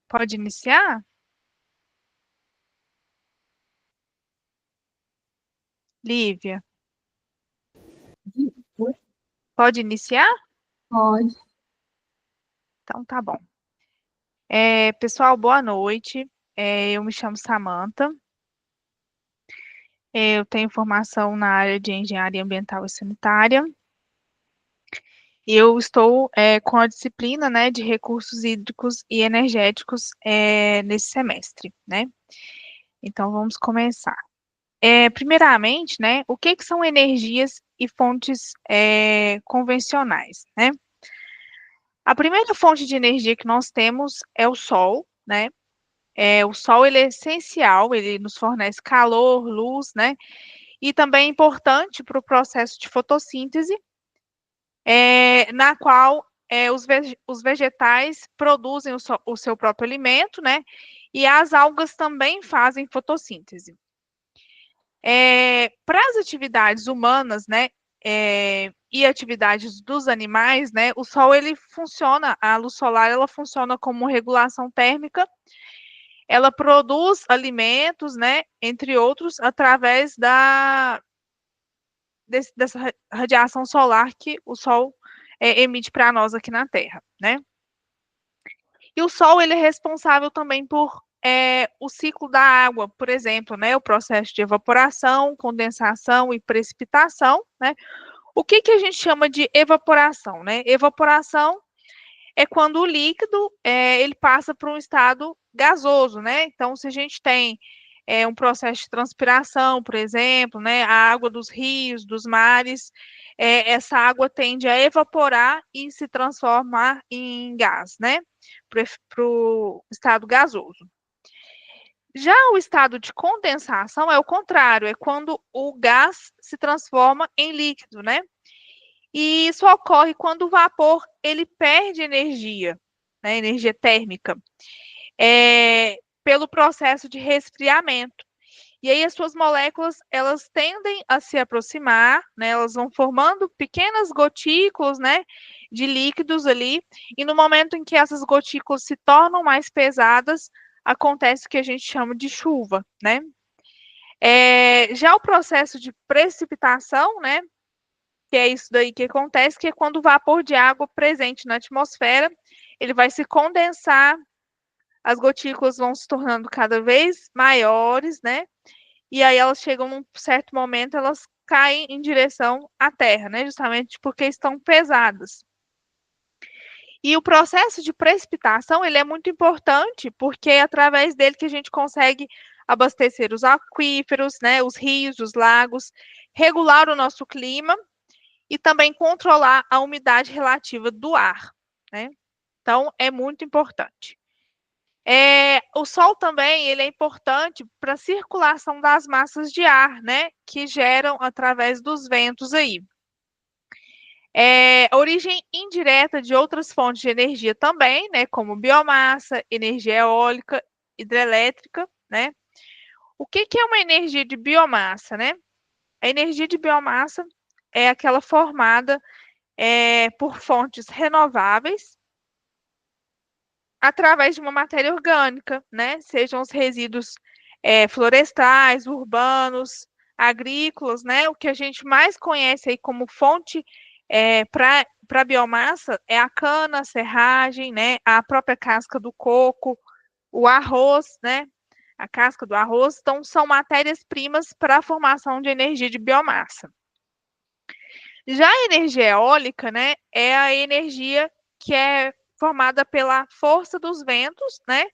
Pode iniciar? Lívia, pode iniciar? Pode. Então tá bom. Pessoal, boa noite. Eu me chamo Samantha. Eu tenho formação na área de engenharia ambiental e sanitária. E eu estou com a disciplina, né, de recursos hídricos e energéticos nesse semestre, né? Então vamos começar. Primeiramente, né, o que são energias e fontes convencionais, né? A primeira fonte de energia que nós temos é o sol, né? O sol ele é essencial, ele nos fornece calor, luz, né? E também é importante para o processo de fotossíntese, na qual os vegetais produzem o seu próprio alimento, né? E as algas também fazem fotossíntese. Para as atividades humanas, né? E atividades dos animais, né? O sol ele funciona, a luz solar ela funciona como regulação térmica. Ela produz alimentos, né, entre outros, através dessa radiação solar que o Sol emite para nós aqui na Terra, né? E o Sol ele é responsável também por o ciclo da água, por exemplo, né, o processo de evaporação, condensação e precipitação, né? O que a gente chama de evaporação, né? Evaporação é quando o líquido ele passa para um estado gasoso, né? Então, se a gente tem um processo de transpiração, por exemplo, né? A água dos rios, dos mares, essa água tende a evaporar e se transformar em gás, né? Para o estado gasoso. Já o estado de condensação é o contrário, é quando o gás se transforma em líquido, né? E isso ocorre quando o vapor ele perde energia, né, energia térmica, pelo processo de resfriamento. E aí as suas moléculas elas tendem a se aproximar, né, elas vão formando pequenas gotículas, né, de líquidos ali. E no momento em que essas gotículas se tornam mais pesadas, acontece o que a gente chama de chuva, né? Já o processo de precipitação, né, que é isso daí que acontece, que é quando o vapor de água presente na atmosfera, ele vai se condensar, as gotículas vão se tornando cada vez maiores, né? E aí elas chegam num certo momento, elas caem em direção à Terra, né? Justamente porque estão pesadas. E o processo de precipitação, ele é muito importante, porque é através dele que a gente consegue abastecer os aquíferos, né, os rios, os lagos, regular o nosso clima e também controlar a umidade relativa do ar, né? Então, é muito importante. O sol também ele é importante para a circulação das massas de ar, né? Que geram através dos ventos aí. A origem indireta de outras fontes de energia também, né? Como biomassa, energia eólica, hidrelétrica, né? O que é uma energia de biomassa, né? A energia de biomassa é aquela formada por fontes renováveis através de uma matéria orgânica, né? Sejam os resíduos florestais, urbanos, agrícolas, né? O que a gente mais conhece aí como fonte para biomassa é a cana, a serragem, né? A própria casca do coco, o arroz, né? A casca do arroz, então são matérias-primas para a formação de energia de biomassa. Já a energia eólica, né, é a energia que é formada pela força dos ventos, né,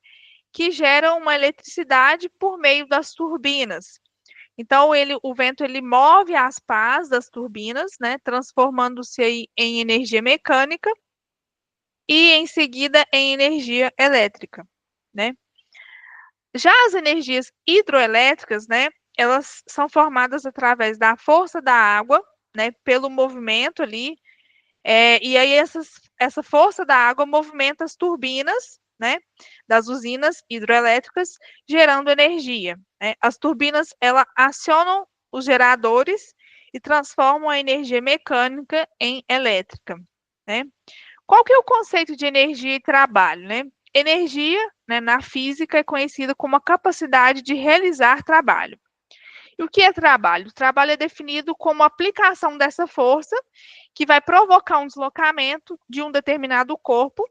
que geram uma eletricidade por meio das turbinas. Então, o vento ele move as pás das turbinas, né, transformando-se aí em energia mecânica e em seguida em energia elétrica, né? Já as energias hidroelétricas, né, elas são formadas através da força da água, né, pelo movimento ali. E aí essa força da água movimenta as turbinas, né, das usinas hidroelétricas, gerando energia, né? As turbinas, elas acionam os geradores e transformam a energia mecânica em elétrica. né? Qual que é o conceito de energia e trabalho, né? Energia, né, na física é conhecida como a capacidade de realizar trabalho. E o que é trabalho? O trabalho é definido como a aplicação dessa força que vai provocar um deslocamento de um determinado corpo.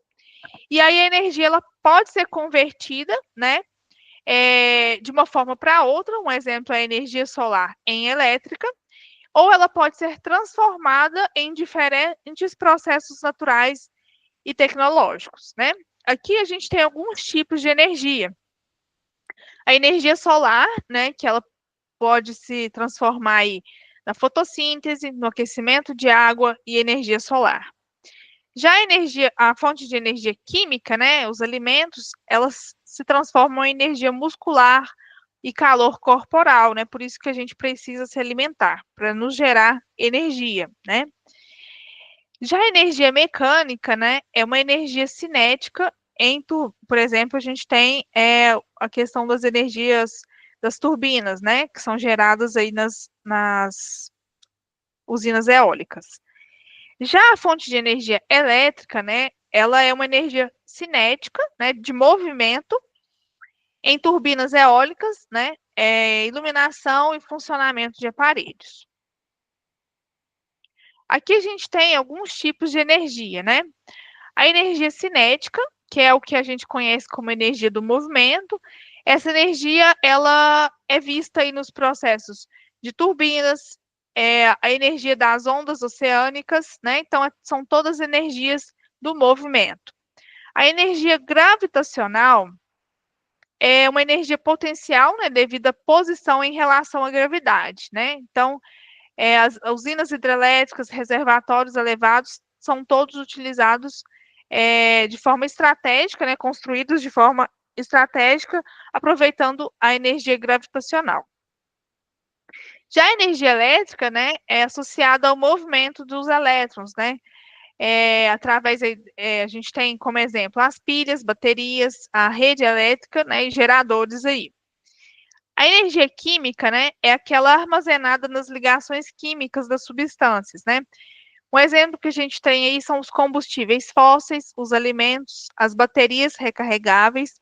E aí a energia ela pode ser convertida, né, de uma forma para outra. Um exemplo é a energia solar em elétrica, ou ela pode ser transformada em diferentes processos naturais e tecnológicos, né? Aqui a gente tem alguns tipos de energia. A energia solar, né, que ela pode se transformar aí na fotossíntese, no aquecimento de água e energia solar. Já a energia, a fonte de energia química, né, os alimentos, elas se transformam em energia muscular e calor corporal, né? Por isso que a gente precisa se alimentar, para nos gerar energia, né? Já a energia mecânica, né, é uma energia cinética por exemplo, a gente tem a questão das energias das turbinas, né, que são geradas aí nas usinas eólicas. Já a fonte de energia elétrica, né, ela é uma energia cinética, né, de movimento em turbinas eólicas, né, iluminação e funcionamento de aparelhos. Aqui a gente tem alguns tipos de energia, né? A energia cinética, que é o que a gente conhece como energia do movimento. Essa energia, ela é vista aí nos processos de turbinas, a energia das ondas oceânicas, né? Então, são todas energias do movimento. A energia gravitacional é uma energia potencial, né, devido à posição em relação à gravidade, né? Então, as usinas hidrelétricas, reservatórios elevados, são todos utilizados de forma estratégica, né, construídos de forma estratégica, aproveitando a energia gravitacional. Já a energia elétrica, né, é associada ao movimento dos elétrons, né, através, a gente tem como exemplo as pilhas, baterias, a rede elétrica, né, e geradores aí. A energia química, né, é aquela armazenada nas ligações químicas das substâncias, né? Um exemplo que a gente tem aí são os combustíveis fósseis, os alimentos, as baterias recarregáveis.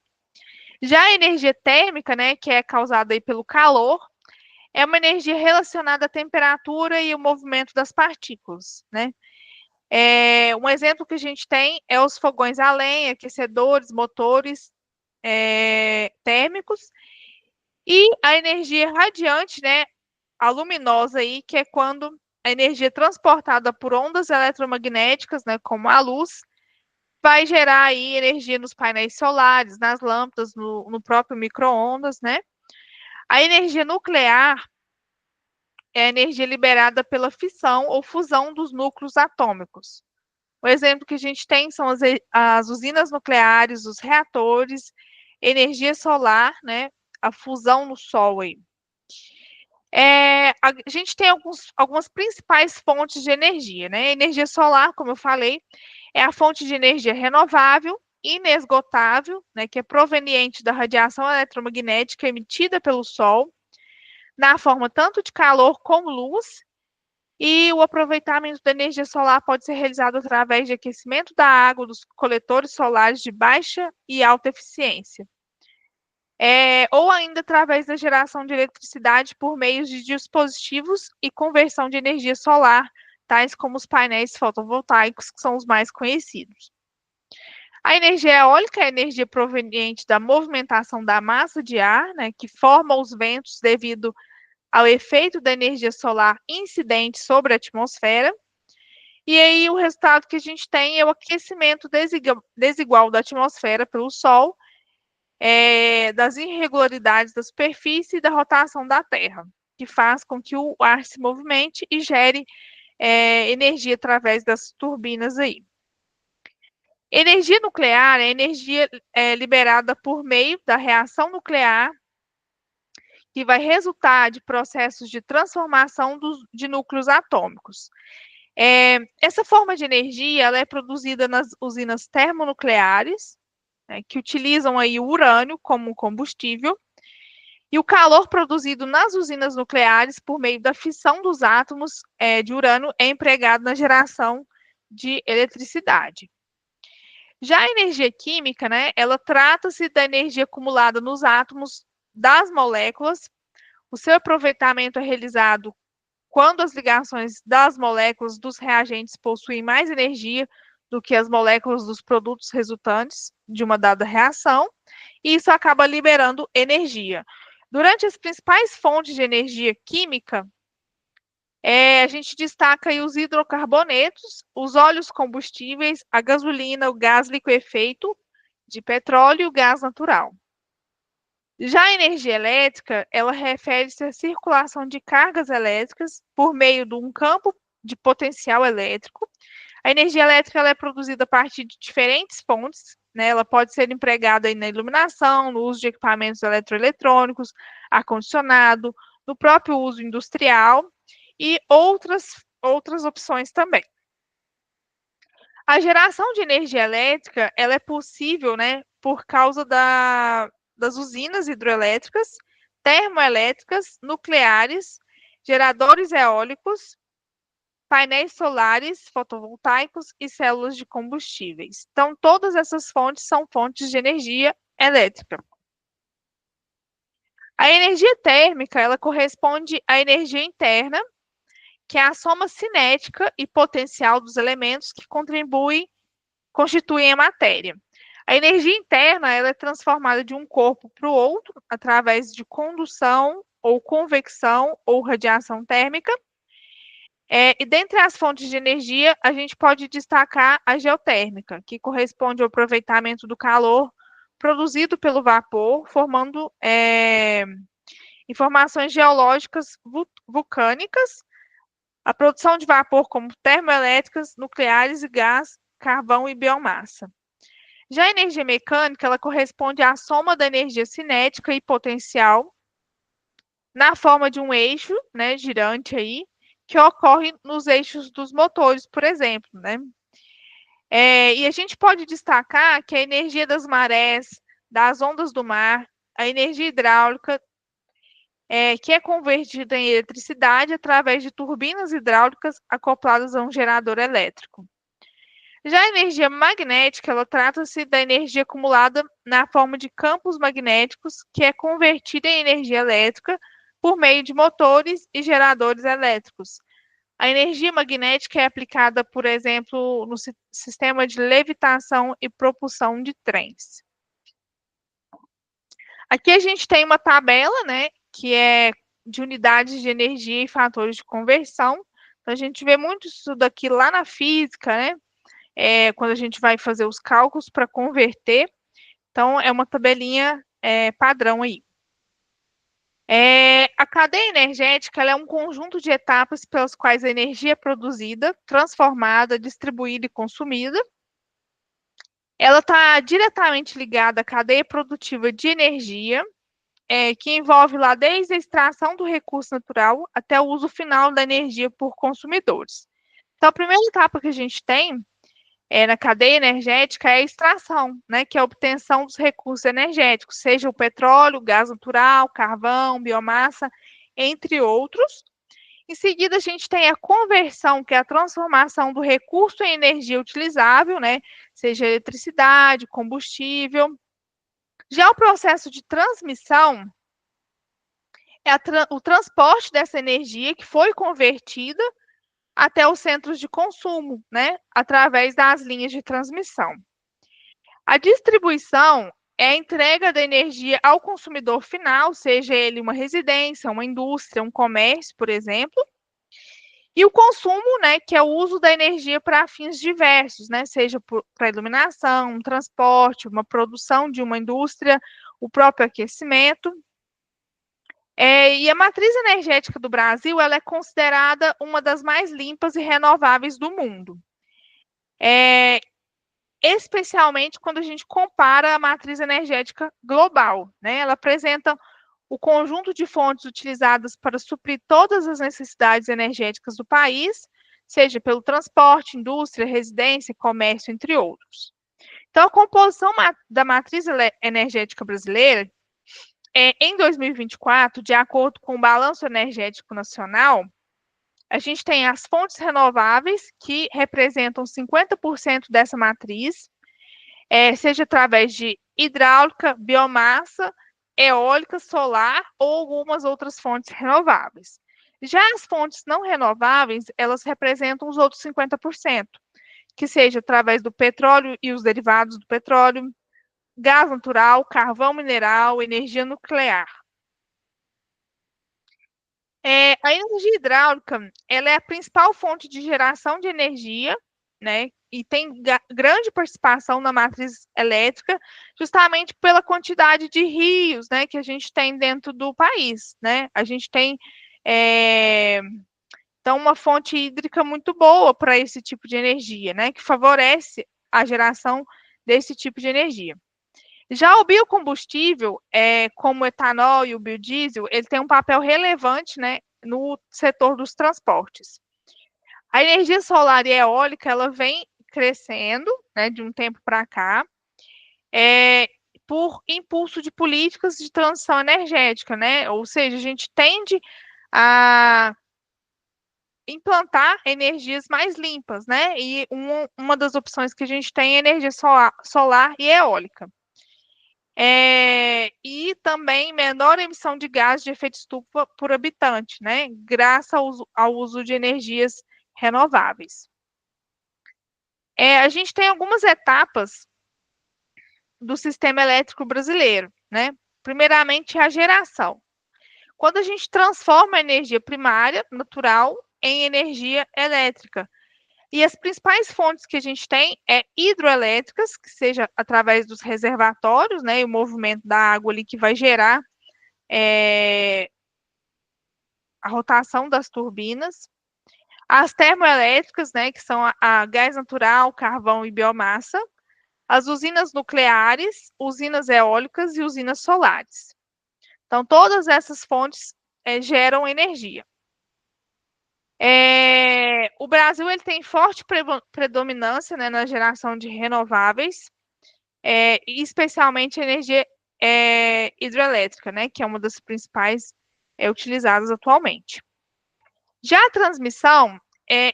Já a energia térmica, né, que é causada aí pelo calor, é uma energia relacionada à temperatura e o movimento das partículas, né? Um exemplo que a gente tem é os fogões a lenha, aquecedores, motores térmicos e a energia radiante, né, a luminosa aí, que é quando a energia transportada por ondas eletromagnéticas, né, como a luz, vai gerar aí energia nos painéis solares, nas lâmpadas, no próprio micro-ondas, né? A energia nuclear é a energia liberada pela fissão ou fusão dos núcleos atômicos. O exemplo que a gente tem são as usinas nucleares, os reatores, energia solar, né? A fusão no Sol aí. A gente tem algumas principais fontes de energia, né? A energia solar, como eu falei, é a fonte de energia renovável, inesgotável, né, que é proveniente da radiação eletromagnética emitida pelo Sol, na forma tanto de calor como luz, e o aproveitamento da energia solar pode ser realizado através de aquecimento da água dos coletores solares de baixa e alta eficiência. Ou ainda através da geração de eletricidade por meio de dispositivos e conversão de energia solar, tais como os painéis fotovoltaicos, que são os mais conhecidos. A energia eólica é a energia proveniente da movimentação da massa de ar, né, que forma os ventos devido ao efeito da energia solar incidente sobre a atmosfera. E aí o resultado que a gente tem é o aquecimento desigual da atmosfera pelo Sol, das irregularidades da superfície e da rotação da Terra, que faz com que o ar se movimente e gere energia através das turbinas aí. Energia nuclear é energia liberada por meio da reação nuclear, que vai resultar de processos de transformação de núcleos atômicos. Essa forma de energia ela é produzida nas usinas termonucleares, né, que utilizam aí o urânio como combustível, e o calor produzido nas usinas nucleares por meio da fissão dos átomos de urânio é empregado na geração de eletricidade. Já a energia química, né, ela trata-se da energia acumulada nos átomos das moléculas. O seu aproveitamento é realizado quando as ligações das moléculas dos reagentes possuem mais energia do que as moléculas dos produtos resultantes de uma dada reação, e isso acaba liberando energia. Durante as principais fontes de energia química, a gente destaca aí os hidrocarbonetos, os óleos combustíveis, a gasolina, o gás liquefeito de petróleo e o gás natural. Já a energia elétrica, ela refere-se à circulação de cargas elétricas por meio de um campo de potencial elétrico. A energia elétrica ela é produzida a partir de diferentes fontes, né? Ela pode ser empregada aí na iluminação, no uso de equipamentos eletroeletrônicos, ar-condicionado, no próprio uso industrial e outras opções também. A geração de energia elétrica ela é possível, né, por causa das usinas hidroelétricas, termoelétricas, nucleares, geradores eólicos, painéis solares, fotovoltaicos e células de combustíveis. Então, todas essas fontes são fontes de energia elétrica. A energia térmica, ela corresponde à energia interna, que é a soma cinética e potencial dos elementos que constituem a matéria. A energia interna ela é transformada de um corpo para o outro através de condução ou convecção ou radiação térmica. E dentre as fontes de energia, a gente pode destacar a geotérmica, que corresponde ao aproveitamento do calor produzido pelo vapor, formando informações geológicas vulcânicas, a produção de vapor como termoelétricas, nucleares e gás, carvão e biomassa. Já a energia mecânica, ela corresponde à soma da energia cinética e potencial na forma de um eixo, né, girante aí, que ocorre nos eixos dos motores, por exemplo, né? E a gente pode destacar que a energia das marés, das ondas do mar, a energia hidráulica, que é convertida em eletricidade através de turbinas hidráulicas acopladas a um gerador elétrico. Já a energia magnética, ela trata-se da energia acumulada na forma de campos magnéticos, que é convertida em energia elétrica por meio de motores e geradores elétricos. A energia magnética é aplicada, por exemplo, no sistema de levitação e propulsão de trens. Aqui a gente tem uma tabela, né, que é de unidades de energia e fatores de conversão. Então, a gente vê muito isso daqui lá na física, né? Quando a gente vai fazer os cálculos para converter. Então, é uma tabelinha padrão aí. A cadeia energética ela é um conjunto de etapas pelas quais a energia é produzida, transformada, distribuída e consumida. Ela está diretamente ligada à cadeia produtiva de energia, que envolve lá desde a extração do recurso natural até o uso final da energia por consumidores. Então, a primeira etapa que a gente tem na cadeia energética é a extração, né, que é a obtenção dos recursos energéticos, seja o petróleo, gás natural, carvão, biomassa, entre outros. Em seguida, a gente tem a conversão, que é a transformação do recurso em energia utilizável, né, seja eletricidade, combustível. Já o processo de transmissão é o transporte dessa energia que foi convertida até os centros de consumo, né, através das linhas de transmissão. A distribuição é a entrega da energia ao consumidor final, seja ele uma residência, uma indústria, um comércio, por exemplo. E o consumo, né, que é o uso da energia para fins diversos, né, seja para iluminação, um transporte, uma produção de uma indústria, o próprio aquecimento. E a matriz energética do Brasil ela é considerada uma das mais limpas e renováveis do mundo. Especialmente quando a gente compara a matriz energética global, né? Ela apresenta o conjunto de fontes utilizadas para suprir todas as necessidades energéticas do país, seja pelo transporte, indústria, residência, comércio, entre outros. Então, a composição da matriz energética brasileira em 2024, de acordo com o Balanço Energético Nacional, A gente tem as fontes renováveis, que representam 50% dessa matriz, seja através de hidráulica, biomassa, eólica, solar ou algumas outras fontes renováveis. Já as fontes não renováveis, elas representam os outros 50%, que seja através do petróleo e os derivados do petróleo, gás natural, carvão mineral, energia nuclear. A energia hidráulica, ela é a principal fonte de geração de energia, né? E tem grande participação na matriz elétrica, justamente pela quantidade de rios, né, que a gente tem dentro do país, né? A gente tem então uma fonte hídrica muito boa para esse tipo de energia, né, que favorece a geração desse tipo de energia. Já o biocombustível, como o etanol e o biodiesel, ele tem um papel relevante, né, no setor dos transportes. A energia solar e eólica, ela vem crescendo, né, de um tempo para cá, por impulso de políticas de transição energética, né? Ou seja, a gente tende a implantar energias mais limpas, né? E uma das opções que a gente tem é energia solar e eólica. E também menor emissão de gás de efeito estufa por habitante, né? Graças ao uso de energias renováveis. A gente tem algumas etapas do sistema elétrico brasileiro, né? Primeiramente, a geração. Quando a gente transforma a energia primária, natural, em energia elétrica. E as principais fontes que a gente tem hidroelétricas, que seja através dos reservatórios, né, e o movimento da água ali que vai gerar a rotação das turbinas. As termoelétricas, né, que são a gás natural, carvão e biomassa. As usinas nucleares, usinas eólicas e usinas solares. Então, todas essas fontes geram energia. O Brasil ele tem forte predominância, né, na geração de renováveis, especialmente energia hidrelétrica, né, que é uma das principais utilizadas atualmente. Já a transmissão,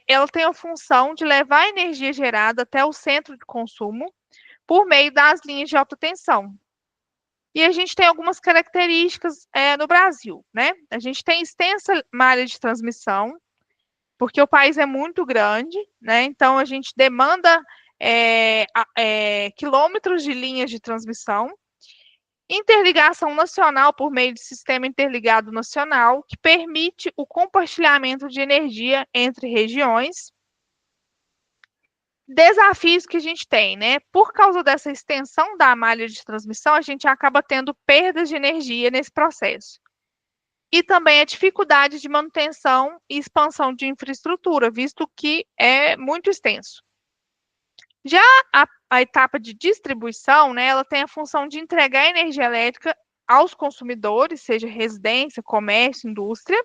ela tem a função de levar a energia gerada até o centro de consumo por meio das linhas de alta tensão. E a gente tem algumas características no Brasil, né? A gente tem extensa malha de transmissão, porque o país é muito grande, né? Então a gente demanda quilômetros de linhas de transmissão, interligação nacional por meio de sistema interligado nacional, que permite o compartilhamento de energia entre regiões. Desafios que a gente tem, né? Por causa dessa extensão da malha de transmissão, a gente acaba tendo perdas de energia nesse processo. E também a dificuldade de manutenção e expansão de infraestrutura, visto que é muito extenso. Já a etapa de distribuição, né, ela tem a função de entregar energia elétrica aos consumidores, seja residência, comércio, indústria.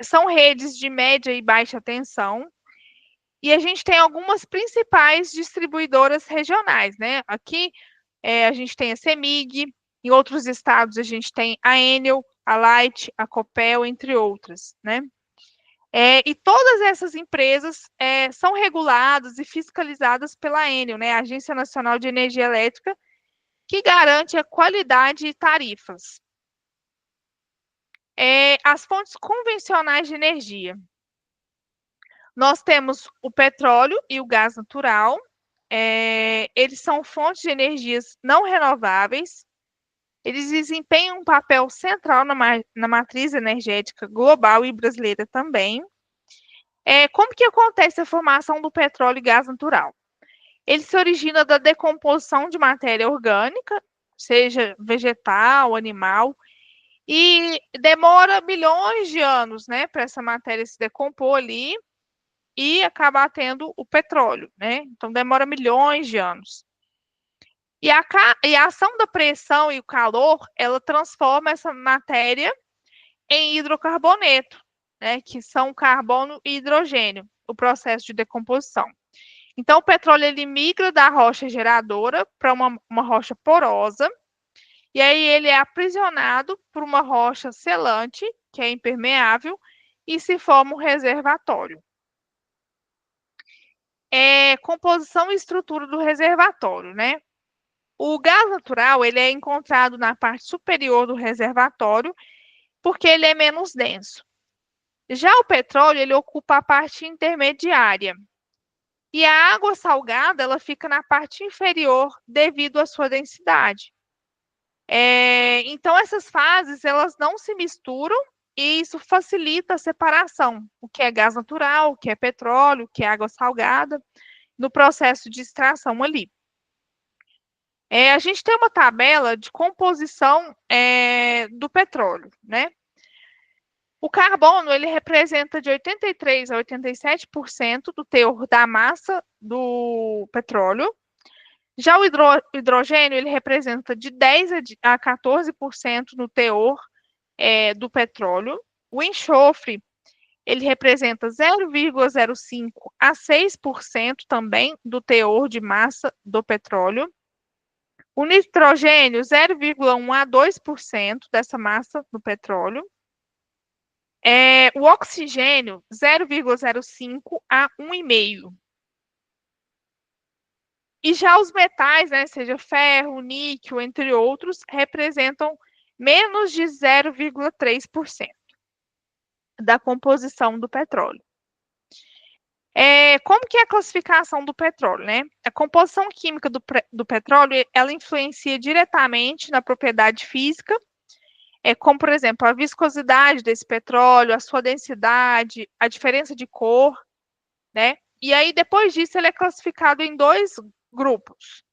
São redes de média e baixa tensão. E a gente tem algumas principais distribuidoras regionais, né? Aqui a gente tem a CEMIG, em outros estados a gente tem a Enel, a Light, a Copel, entre outras, né? E todas essas empresas são reguladas e fiscalizadas pela Enel, né? A Agência Nacional de Energia Elétrica, que garante a qualidade e tarifas. As fontes convencionais de energia. Nós temos o petróleo e o gás natural. Eles são fontes de energias não renováveis. Eles desempenham um papel central na matriz energética global e brasileira também. Como que acontece a formação do petróleo e gás natural? Ele se origina da decomposição de matéria orgânica, seja vegetal, animal, e demora milhões de anos, né, para essa matéria se decompor ali e acabar tendo o petróleo, né? Então demora milhões de anos. E a ação da pressão e o calor, ela transforma essa matéria em hidrocarboneto, né, que são carbono e hidrogênio, o processo de decomposição. Então, o petróleo ele migra da rocha geradora para uma rocha porosa, e aí ele é aprisionado por uma rocha selante, que é impermeável, e se forma um reservatório. Composição e estrutura do reservatório, né? O gás natural, ele é encontrado na parte superior do reservatório, porque ele é menos denso. Já o petróleo, ele ocupa a parte intermediária. E a água salgada, ela fica na parte inferior devido à sua densidade. Então, essas fases, elas não se misturam e isso facilita a separação, o que é gás natural, o que é petróleo, o que é água salgada, no processo de extração ali. A gente tem uma tabela de composição do petróleo, né? O carbono, ele representa de 83% a 87% do teor da massa do petróleo. Já o hidrogênio, ele representa de 10% a 14% do teor do petróleo. O enxofre, ele representa 0,05% a 6% também do teor de massa do petróleo. O nitrogênio, 0,1% a 2% dessa massa do petróleo. O oxigênio, 0,05% a 1,5%. E já os metais, né, seja ferro, níquel, entre outros, representam menos de 0,3% da composição do petróleo. Como que é a classificação do petróleo, né? A composição química do petróleo, ela influencia diretamente na propriedade física, como, por exemplo, a viscosidade desse petróleo, a sua densidade, a diferença de cor, né? E aí, depois disso, ele é classificado em dois grupos.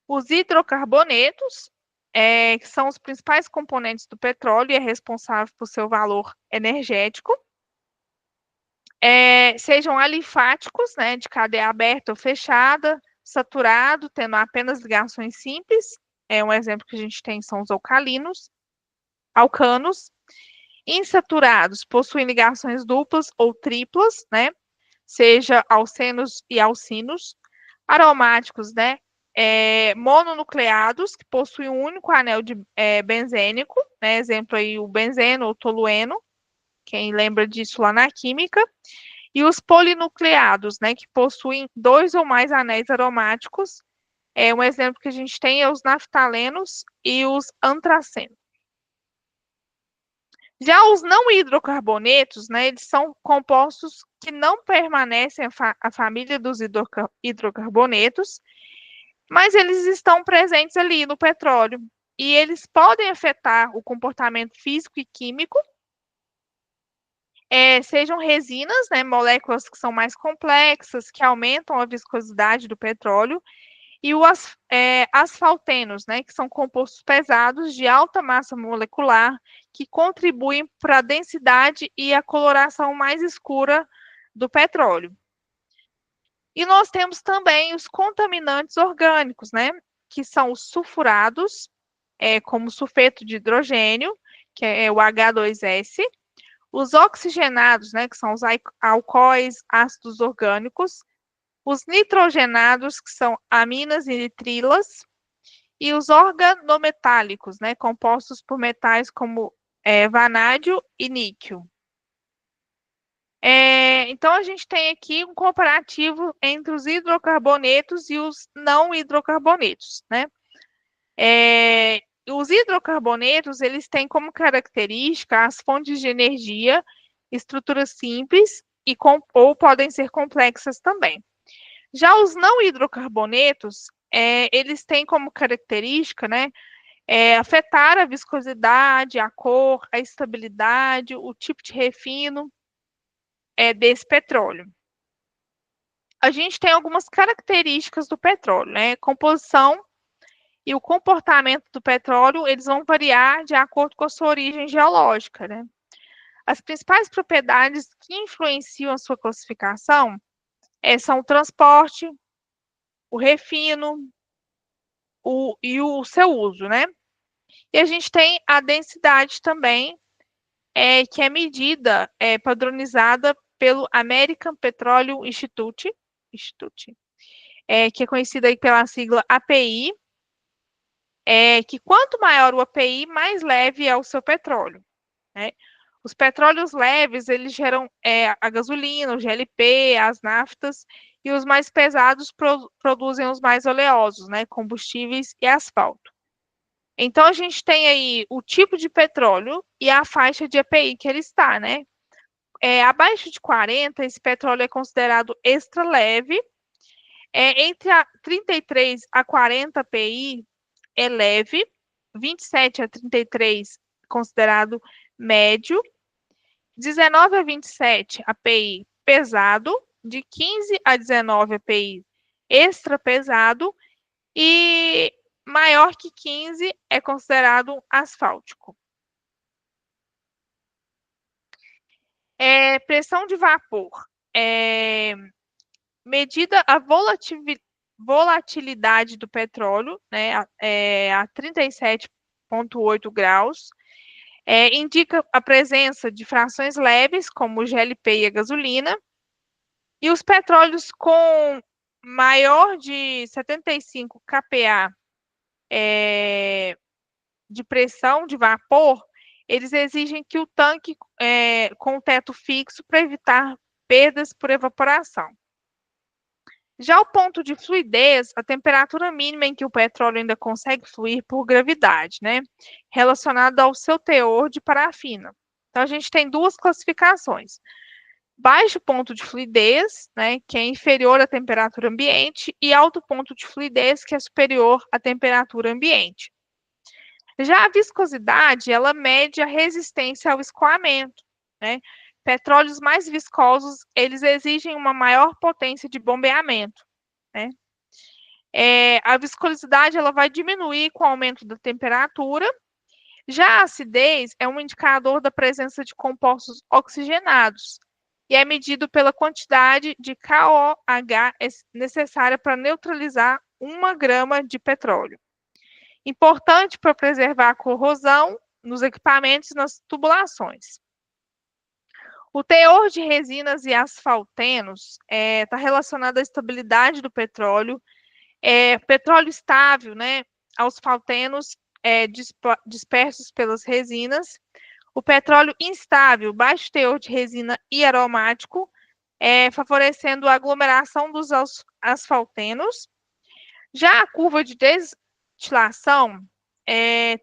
Os hidrocarbonetos, que são os principais componentes do petróleo e é responsável por seu valor energético, sejam alifáticos, né, de cadeia aberta ou fechada, saturado, tendo apenas ligações simples. Um exemplo que a gente tem são os alcanos. Insaturados, possuem ligações duplas ou triplas, né, seja alcenos e alcinos. Aromáticos, né, mononucleados, que possuem um único anel benzênico, né, exemplo aí o benzeno ou tolueno, quem lembra disso lá na química. E os polinucleados, né, que possuem 2 ou mais anéis aromáticos. Um exemplo que a gente tem é os naftalenos e os antracenos. Já os não hidrocarbonetos, né, eles são compostos que não permanecem a família dos hidrocarbonetos, mas eles estão presentes ali no petróleo. E eles podem afetar o comportamento físico e químico, sejam resinas, né, moléculas que são mais complexas, que aumentam a viscosidade do petróleo, e os asfaltenos, né, que são compostos pesados de alta massa molecular, que contribuem para a densidade e a coloração mais escura do petróleo. E nós temos também os contaminantes orgânicos, né, que são os sulfurados, como sulfeto de hidrogênio, que é o H2S, os oxigenados, né, que são os alcoóis, ácidos orgânicos, os nitrogenados, que são aminas e nitrilas, e os organometálicos, né, compostos por metais como vanádio e níquel. Então, a gente tem aqui um comparativo entre os hidrocarbonetos e os não hidrocarbonetos, né? Os hidrocarbonetos, eles têm como característica as fontes de energia, estruturas simples ou podem ser complexas também. Já os não hidrocarbonetos, eles têm como característica, né, afetar a viscosidade, a cor, a estabilidade, o tipo de refino desse petróleo. A gente tem algumas características do petróleo, né? Composição e o comportamento do petróleo, eles vão variar de acordo com a sua origem geológica, né? As principais propriedades que influenciam a sua classificação são o transporte, o refino e o seu uso, né? E a gente tem a densidade também, que é medida, padronizada pelo American Petroleum Institute, que é conhecida aí pela sigla API, que quanto maior o API, mais leve é o seu petróleo, né? Os petróleos leves, eles geram a gasolina, o GLP, as naftas, e os mais pesados produzem os mais oleosos, né? Combustíveis e asfalto. Então, a gente tem aí o tipo de petróleo e a faixa de EPI que ele está, né? Abaixo de 40, esse petróleo é considerado extra leve. Entre 33 a 40 PI é leve, 27 a 33 considerado médio, 19 a 27 API pesado, de 15 a 19 API extra pesado e maior que 15 é considerado asfáltico. Pressão de vapor. Medida a volatilidade do petróleo, né, a 37,8 graus. Indica a presença de frações leves, como o GLP e a gasolina. E os petróleos com maior de 75 kPa de pressão de vapor, eles exigem que o tanque com o teto fixo para evitar perdas por evaporação. Já o ponto de fluidez, a temperatura mínima em que o petróleo ainda consegue fluir por gravidade, né? Relacionado ao seu teor de parafina. Então, a gente tem duas classificações. Baixo ponto de fluidez, né, que é inferior à temperatura ambiente, e alto ponto de fluidez, que é superior à temperatura ambiente. Já a viscosidade, ela mede a resistência ao escoamento, né? Petróleos mais viscosos, eles exigem uma maior potência de bombeamento, né? A viscosidade, ela vai diminuir com o aumento da temperatura. Já a acidez é um indicador da presença de compostos oxigenados e é medido pela quantidade de KOH necessária para neutralizar 1 grama de petróleo. Importante para preservar a corrosão nos equipamentos e nas tubulações. O teor de resinas e asfaltenos está relacionado à estabilidade do petróleo. Petróleo estável, né? Asfaltenos dispersos pelas resinas. O petróleo instável, baixo teor de resina e aromático, favorecendo a aglomeração dos asfaltenos. Já a curva de destilação,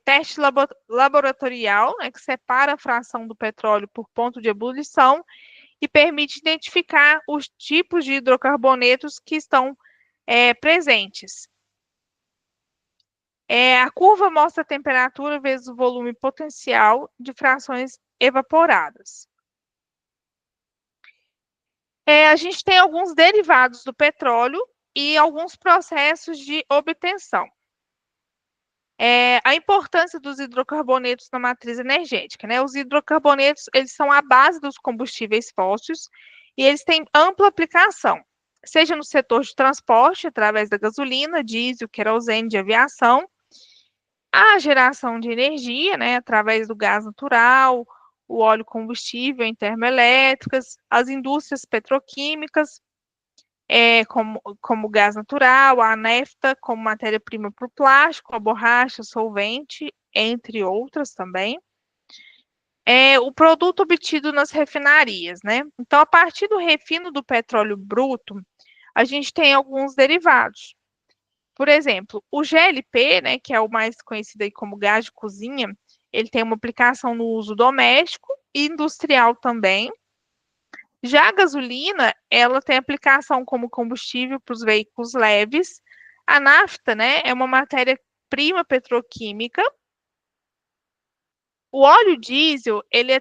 teste laboratorial, né, que separa a fração do petróleo por ponto de ebulição e permite identificar os tipos de hidrocarbonetos que estão presentes. A curva mostra a temperatura vezes o volume potencial de frações evaporadas. A gente tem alguns derivados do petróleo e alguns processos de obtenção. A importância dos hidrocarbonetos na matriz energética, né? Os hidrocarbonetos, eles são a base dos combustíveis fósseis e eles têm ampla aplicação, seja no setor de transporte, através da gasolina, diesel, querosene de aviação, a geração de energia, né, através do gás natural, o óleo combustível em termoelétricas, as indústrias petroquímicas, como gás natural, a nafta como matéria-prima para o plástico, a borracha, solvente, entre outras também. O produto obtido nas refinarias, né? Então, a partir do refino do petróleo bruto, a gente tem alguns derivados. Por exemplo, o GLP, né, que é o mais conhecido aí como gás de cozinha, ele tem uma aplicação no uso doméstico e industrial também. Já a gasolina, ela tem aplicação como combustível para os veículos leves. A nafta, né, é uma matéria-prima petroquímica. O óleo diesel, ele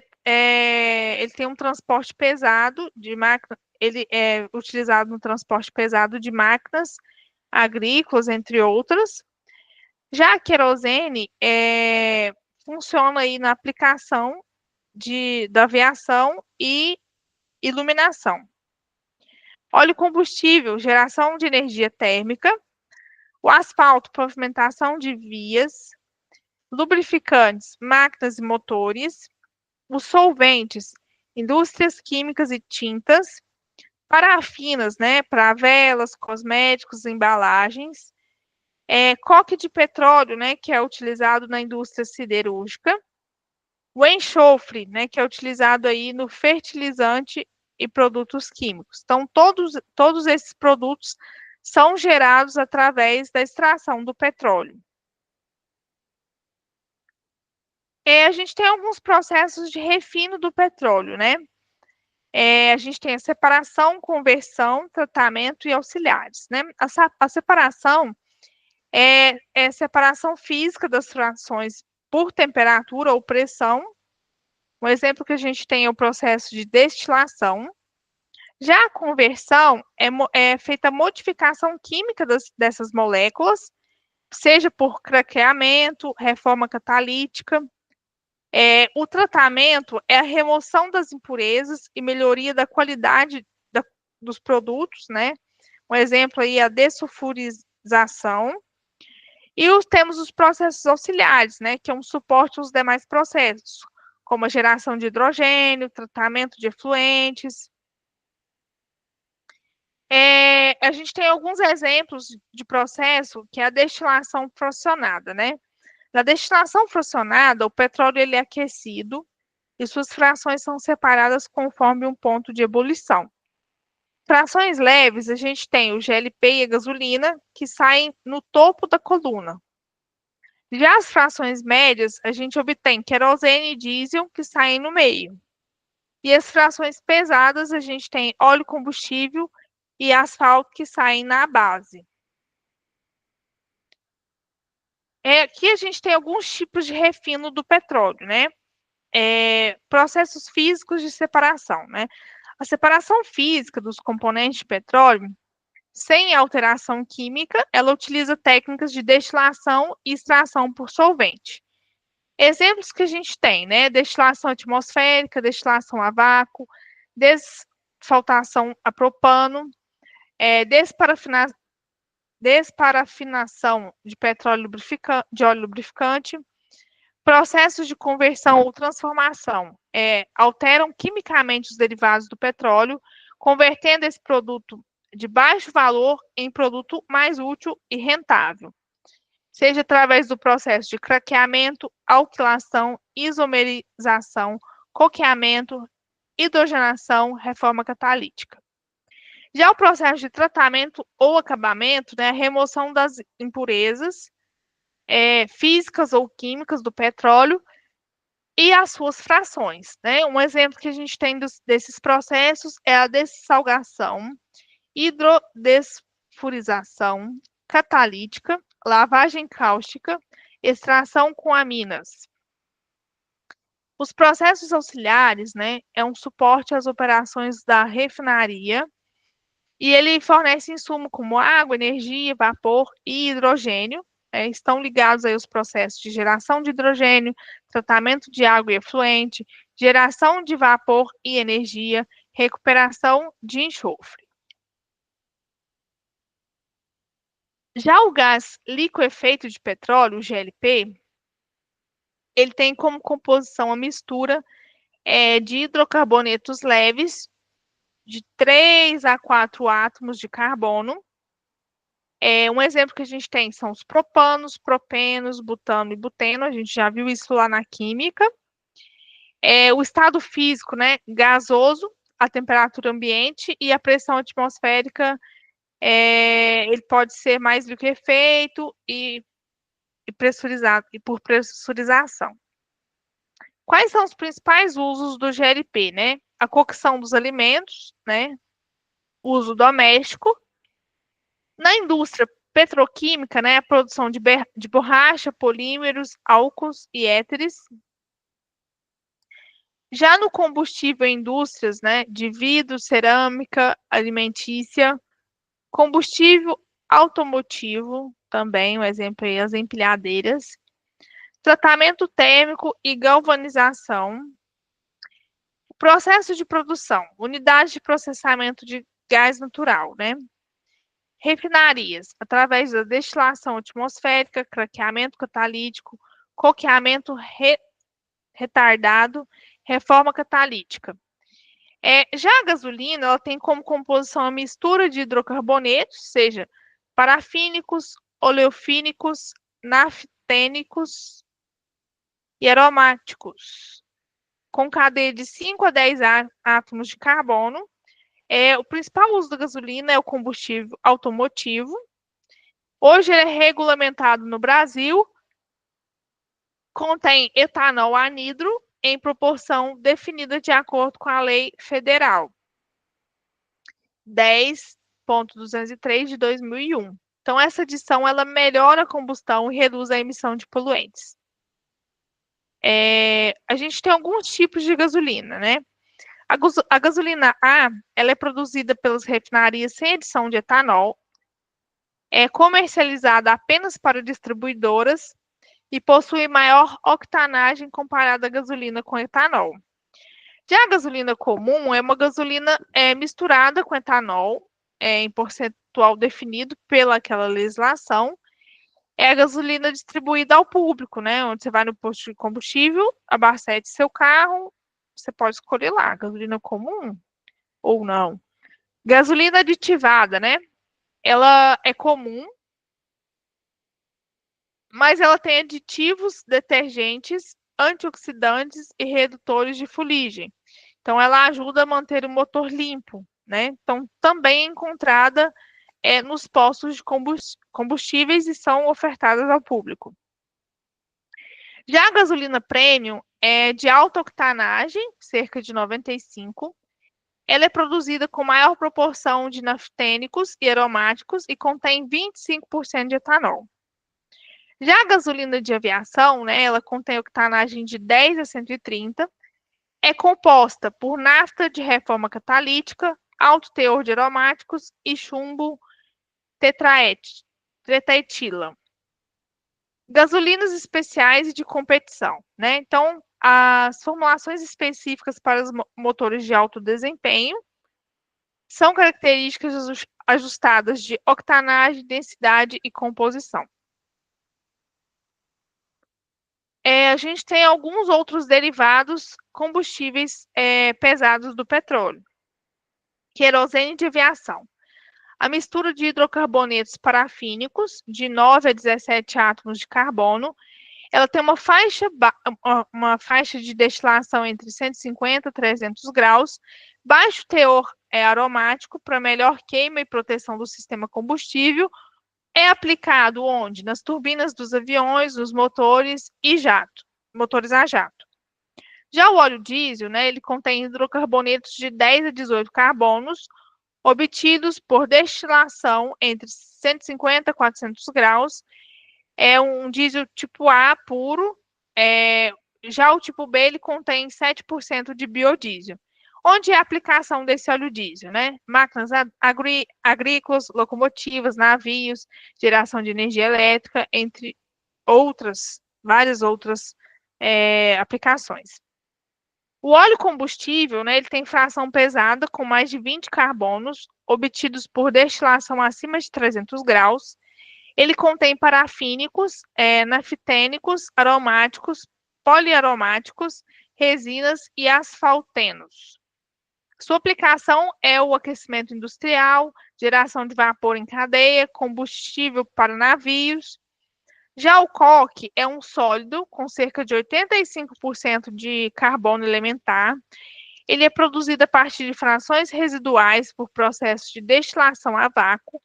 tem um transporte pesado de máquina, ele é utilizado no transporte pesado de máquinas agrícolas, entre outras. Já a querosene funciona aí na aplicação da aviação e iluminação. Óleo combustível, geração de energia térmica. O asfalto, pavimentação de vias. Lubrificantes, máquinas e motores. Os solventes, indústrias químicas e tintas. Parafinas, né, para velas, cosméticos, embalagens. Coque de petróleo, né, que é utilizado na indústria siderúrgica. O enxofre, né, que é utilizado aí no fertilizante e produtos químicos. Então, todos esses produtos são gerados através da extração do petróleo. A gente tem alguns processos de refino do petróleo, né? A gente tem a separação, conversão, tratamento e auxiliares, né? A separação é separação física das frações por temperatura ou pressão. Um exemplo que a gente tem é o processo de destilação. Já a conversão é feita a modificação química dessas moléculas, seja por craqueamento, reforma catalítica. O tratamento é a remoção das impurezas e melhoria da qualidade dos produtos, né? Um exemplo aí é a dessulfurização. E temos os processos auxiliares, né? Que é um suporte aos demais processos, como a geração de hidrogênio, tratamento de efluentes. A gente tem alguns exemplos de processo que é a destilação fracionada, né? Na destilação fracionada, o petróleo ele é aquecido e suas frações são separadas conforme um ponto de ebulição. Frações leves, a gente tem o GLP e a gasolina, que saem no topo da coluna. Já as frações médias, a gente obtém querosene e diesel, que saem no meio. E as frações pesadas, a gente tem óleo combustível e asfalto, que saem na base. Aqui a gente tem alguns tipos de refino do petróleo, né? Processos físicos de separação, né? A separação física dos componentes de petróleo, sem alteração química, ela utiliza técnicas de destilação e extração por solvente. Exemplos que a gente tem, né? Destilação atmosférica, destilação a vácuo, desfaltação a propano, desparafinação de petróleo de óleo lubrificante. Processos de conversão ou transformação alteram quimicamente os derivados do petróleo, convertendo esse produto de baixo valor em produto mais útil e rentável, seja através do processo de craqueamento, alquilação, isomerização, coqueamento, hidrogenação, reforma catalítica. Já o processo de tratamento ou acabamento, né, a remoção das impurezas físicas ou químicas do petróleo e as suas frações, né? Um exemplo que a gente tem desses processos é a dessalgação, hidrodesfurização, catalítica, lavagem cáustica, extração com aminas. Os processos auxiliares, né, é um suporte às operações da refinaria e ele fornece insumos como água, energia, vapor e hidrogênio. Estão ligados aí aos processos de geração de hidrogênio, tratamento de água e efluente, geração de vapor e energia, recuperação de enxofre. Já o gás liquefeito de petróleo, o GLP, ele tem como composição a mistura de hidrocarbonetos leves, de 3 a 4 átomos de carbono. Um exemplo que a gente tem são os propanos, propenos, butano e buteno. A gente já viu isso lá na química. O estado físico, né, gasoso, a temperatura ambiente e a pressão atmosférica, ele pode ser mais liquefeito e pressurizado e por pressurização. Quais são os principais usos do GLP, né? A cocção dos alimentos, né? Uso doméstico. Na indústria petroquímica, né? A produção de borracha, polímeros, álcools e éteres. Já no combustível em indústrias, né? De vidro, cerâmica, alimentícia, combustível automotivo, também, um exemplo aí, as empilhadeiras. Tratamento térmico e galvanização. Processo de produção, unidade de processamento de gás natural, né? Refinarias, através da destilação atmosférica, craqueamento catalítico, coqueamento retardado, reforma catalítica. Já a gasolina, ela tem como composição a mistura de hidrocarbonetos, seja parafínicos, oleofínicos, naftênicos e aromáticos. com cadeia de 5 a 10 átomos de carbono. O principal uso da gasolina é o combustível automotivo. Hoje ele é regulamentado no Brasil, contém etanol anidro em proporção definida de acordo com a lei federal 10.203 de 2001. Então, essa adição ela melhora a combustão e reduz a emissão de poluentes. A gente tem alguns tipos de gasolina, né? A gasolina A, ela é produzida pelas refinarias sem adição de etanol, é comercializada apenas para distribuidoras e possui maior octanagem comparada à gasolina com etanol. Já a gasolina comum é uma gasolina misturada com etanol, em percentual definido pelaquela legislação. É a gasolina distribuída ao público, né? Onde você vai no posto de combustível, abastece seu carro, você pode escolher lá, gasolina comum ou não. Gasolina aditivada, né? Ela é comum, mas ela tem aditivos, detergentes, antioxidantes e redutores de fuligem. Então, ela ajuda a manter o motor limpo, né? Então, também é encontrada nos postos de combustíveis e são ofertadas ao público. Já a gasolina premium é de alta octanagem, cerca de 95. Ela é produzida com maior proporção de naftênicos e aromáticos e contém 25% de etanol. Já a gasolina de aviação, né, ela contém octanagem de 10 a 130, é composta por nafta de reforma catalítica, alto teor de aromáticos e chumbo tetraetila. Gasolinas especiais e de competição, né? Então, as formulações específicas para os motores de alto desempenho são características ajustadas de octanagem, densidade e composição. A gente tem alguns outros derivados combustíveis pesados do petróleo. Querosene de aviação. A mistura de hidrocarbonetos parafínicos, de 9 a 17 átomos de carbono, ela tem uma faixa de destilação entre 150 e 300 graus, baixo teor aromático para melhor queima e proteção do sistema combustível. É aplicado onde? Nas turbinas dos aviões, nos motores motores a jato. Já o óleo diesel, né, ele contém hidrocarbonetos de 10 a 18 carbonos, obtidos por destilação entre 150 e 400 graus. É um diesel tipo A puro. Já o tipo B, ele contém 7% de biodiesel. Onde é a aplicação desse óleo diesel, né? Máquinas agrícolas, locomotivas, navios, geração de energia elétrica, entre várias outras aplicações. O óleo combustível, né, ele tem fração pesada com mais de 20 carbonos, obtidos por destilação acima de 300 graus. Ele contém parafínicos, naftênicos, aromáticos, poliaromáticos, resinas e asfaltenos. Sua aplicação é o aquecimento industrial, geração de vapor em cadeia, combustível para navios. Já o coque é um sólido com cerca de 85% de carbono elementar. Ele é produzido a partir de frações residuais por processo de destilação a vácuo,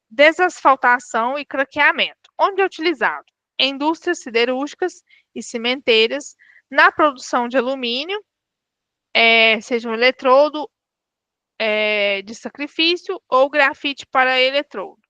desasfaltação e craqueamento. Onde é utilizado? Em indústrias siderúrgicas e cimenteiras, na produção de alumínio, seja um eletrodo de sacrifício ou grafite para eletrodos.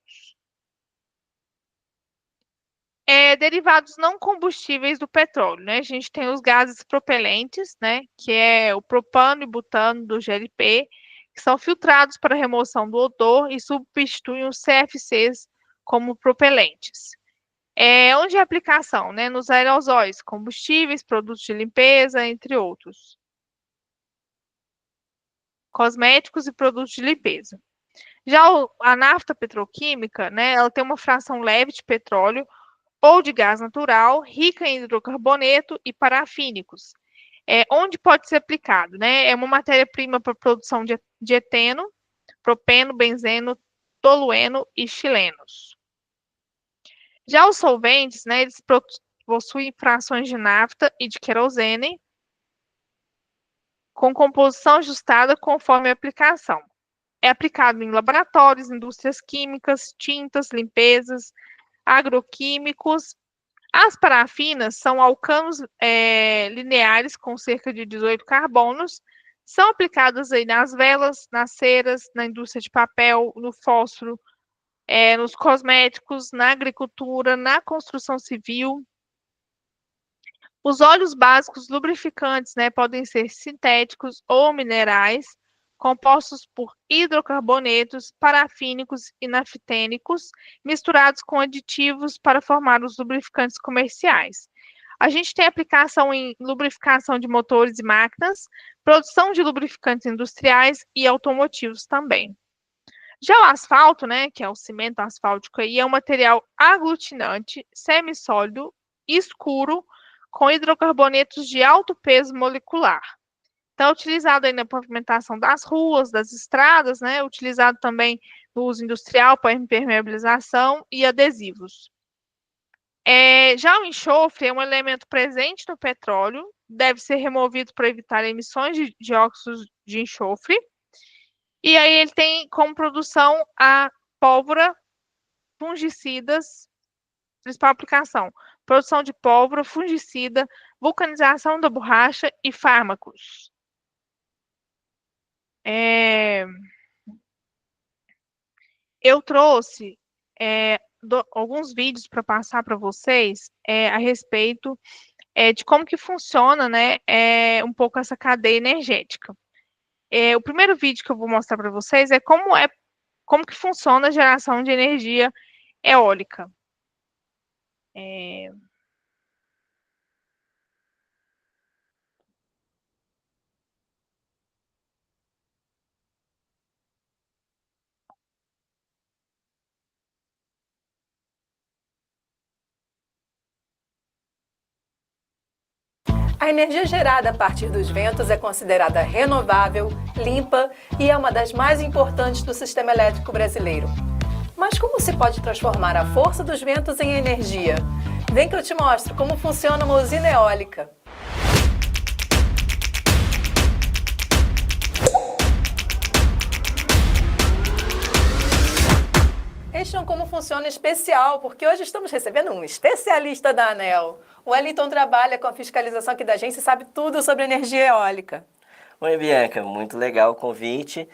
Derivados não combustíveis do petróleo, né? A gente tem os gases propelentes, né? Que é o propano e butano do GLP, que são filtrados para remoção do odor e substituem os CFCs como propelentes. Onde é a aplicação, né? Nos aerosóis, combustíveis, produtos de limpeza, entre outros. Cosméticos e produtos de limpeza. Já a nafta petroquímica, né? Ela tem uma fração leve de petróleo ou de gás natural, rica em hidrocarboneto e parafínicos. Onde pode ser aplicado, né? É uma matéria-prima para a produção de eteno, propeno, benzeno, tolueno e xilenos. Já os solventes, né, eles possui frações de nafta e de querosene, com composição ajustada conforme a aplicação. É aplicado em laboratórios, indústrias químicas, tintas, limpezas, agroquímicos. As parafinas são alcanos lineares com cerca de 18 carbonos. São aplicadas aí nas velas, nas ceras, na indústria de papel, no fósforo, nos cosméticos, na agricultura, na construção civil. Os óleos básicos lubrificantes, né, podem ser sintéticos ou minerais, compostos por hidrocarbonetos, parafínicos e naftênicos, misturados com aditivos para formar os lubrificantes comerciais. A gente tem aplicação em lubrificação de motores e máquinas, produção de lubrificantes industriais e automotivos também. Já o asfalto, né, que é o cimento asfáltico, aí, é um material aglutinante, semissólido, escuro, com hidrocarbonetos de alto peso molecular. Então, é utilizado aí na pavimentação das ruas, das estradas, né? Utilizado também no uso industrial para impermeabilização e adesivos. Já o enxofre é um elemento presente no petróleo, deve ser removido para evitar emissões de dióxido de enxofre. E aí ele tem como produção a pólvora, fungicidas, principal aplicação, produção de pólvora, fungicida, vulcanização da borracha e fármacos. Eu trouxe alguns vídeos para passar para vocês a respeito de como que funciona, né, um pouco essa cadeia energética. O primeiro vídeo que eu vou mostrar para vocês é como que funciona a geração de energia eólica. A energia gerada a partir dos ventos é considerada renovável, limpa e é uma das mais importantes do sistema elétrico brasileiro. Mas como se pode transformar a força dos ventos em energia? Vem que eu te mostro como funciona uma usina eólica. Este é um Como Funciona especial, porque hoje estamos recebendo um especialista da ANEEL. O Wellington trabalha com a fiscalização aqui da agência e sabe tudo sobre energia eólica. Oi, Bianca, muito legal o convite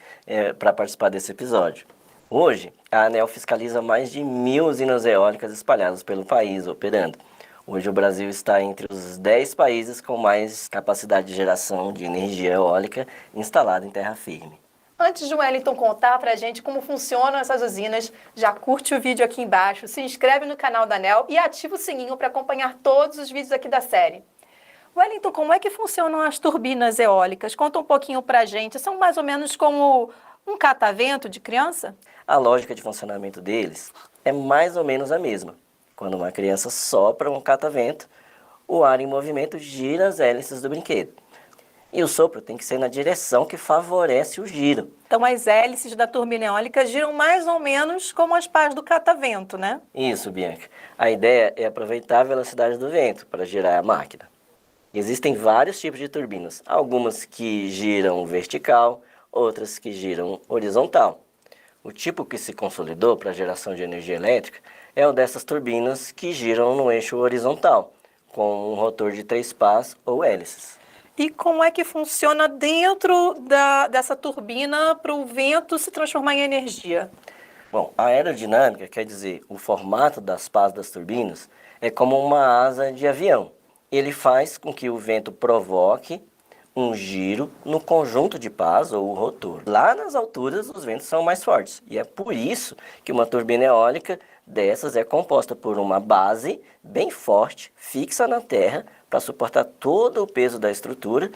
para participar desse episódio. Hoje, a ANEEL fiscaliza mais de 1.000 usinas eólicas espalhadas pelo país, operando. Hoje o Brasil está entre os 10 países com mais capacidade de geração de energia eólica instalada em terra firme. Antes de o Wellington contar pra gente como funcionam essas usinas, já curte o vídeo aqui embaixo, se inscreve no canal da ANEEL e ativa o sininho para acompanhar todos os vídeos aqui da série. Wellington, como é que funcionam as turbinas eólicas? Conta um pouquinho pra gente. São mais ou menos como um catavento de criança? A lógica de funcionamento deles é mais ou menos a mesma. Quando uma criança sopra um catavento, o ar em movimento gira as hélices do brinquedo. E o sopro tem que ser na direção que favorece o giro. Então as hélices da turbina eólica giram mais ou menos como as pás do catavento, né? Isso, Bianca. A ideia é aproveitar a velocidade do vento para girar a máquina. Existem vários tipos de turbinas, algumas que giram vertical, outras que giram horizontal. O tipo que se consolidou para a geração de energia elétrica é o dessas turbinas que giram no eixo horizontal, com um rotor de 3 pás ou hélices. E como é que funciona dentro dessa turbina para o vento se transformar em energia? Bom, a aerodinâmica, quer dizer, o formato das pás das turbinas, é como uma asa de avião. Ele faz com que o vento provoque um giro no conjunto de pás ou rotor. Lá nas alturas, os ventos são mais fortes. E é por isso que uma turbina eólica dessas é composta por uma base bem forte, fixa na terra, para suportar todo o peso da estrutura,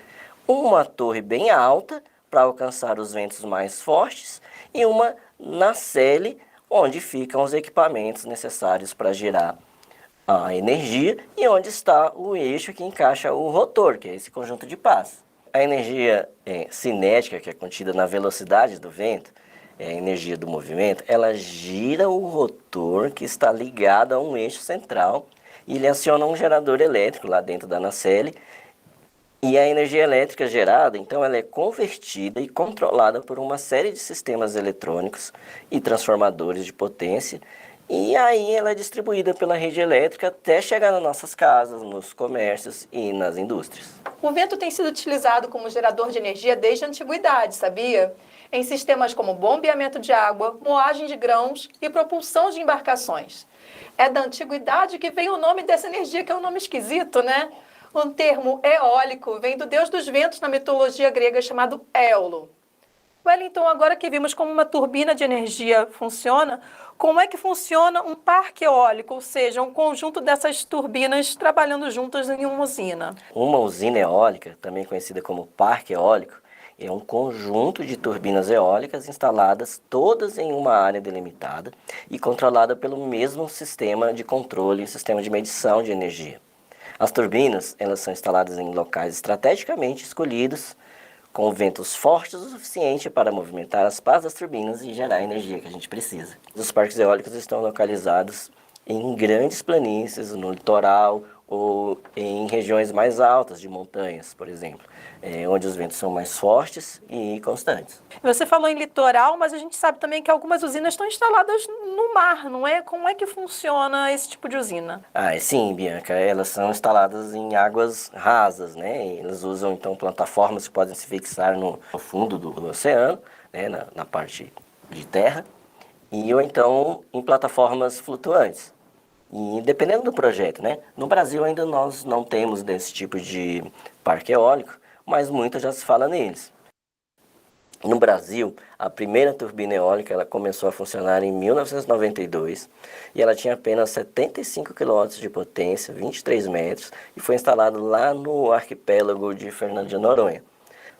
uma torre bem alta para alcançar os ventos mais fortes e uma nacelle onde ficam os equipamentos necessários para gerar a energia e onde está o eixo que encaixa o rotor, que é esse conjunto de pás. A energia cinética, que é contida na velocidade do vento, a energia do movimento, ela gira o rotor que está ligado a um eixo central e ele aciona um gerador elétrico lá dentro da nacelle, e a energia elétrica gerada, então, ela é convertida e controlada por uma série de sistemas eletrônicos e transformadores de potência, e aí ela é distribuída pela rede elétrica até chegar nas nossas casas, nos comércios e nas indústrias. O vento tem sido utilizado como gerador de energia desde a antiguidade, sabia? Em sistemas como bombeamento de água, moagem de grãos e propulsão de embarcações. É da antiguidade que vem o nome dessa energia, que é um nome esquisito, né? O termo eólico vem do deus dos ventos na mitologia grega chamado Éolo. Wellington, agora que vimos como uma turbina de energia funciona, como é que funciona um parque eólico, ou seja, um conjunto dessas turbinas trabalhando juntas em uma usina? Uma usina eólica, também conhecida como parque eólico, é um conjunto de turbinas eólicas instaladas todas em uma área delimitada e controlada pelo mesmo sistema de controle, sistema de medição de energia. As turbinas, elas são instaladas em locais estrategicamente escolhidos, com ventos fortes o suficiente para movimentar as pás das turbinas e gerar a energia que a gente precisa. Os parques eólicos estão localizados em grandes planícies, no litoral ou em regiões mais altas de montanhas, por exemplo, onde os ventos são mais fortes e constantes. Você falou em litoral, mas a gente sabe também que algumas usinas estão instaladas no mar, não é? Como é que funciona esse tipo de usina? Sim, Bianca, elas são instaladas em águas rasas, né? Elas usam, então, plataformas que podem se fixar no fundo do oceano, né? Na parte de terra, ou então em plataformas flutuantes. E dependendo do projeto, né? No Brasil ainda nós não temos desse tipo de parque eólico, mas muito já se fala neles. No Brasil, a primeira turbina eólica ela começou a funcionar em 1992 e ela tinha apenas 75 kW de potência, 23 metros, e foi instalada lá no arquipélago de Fernando de Noronha.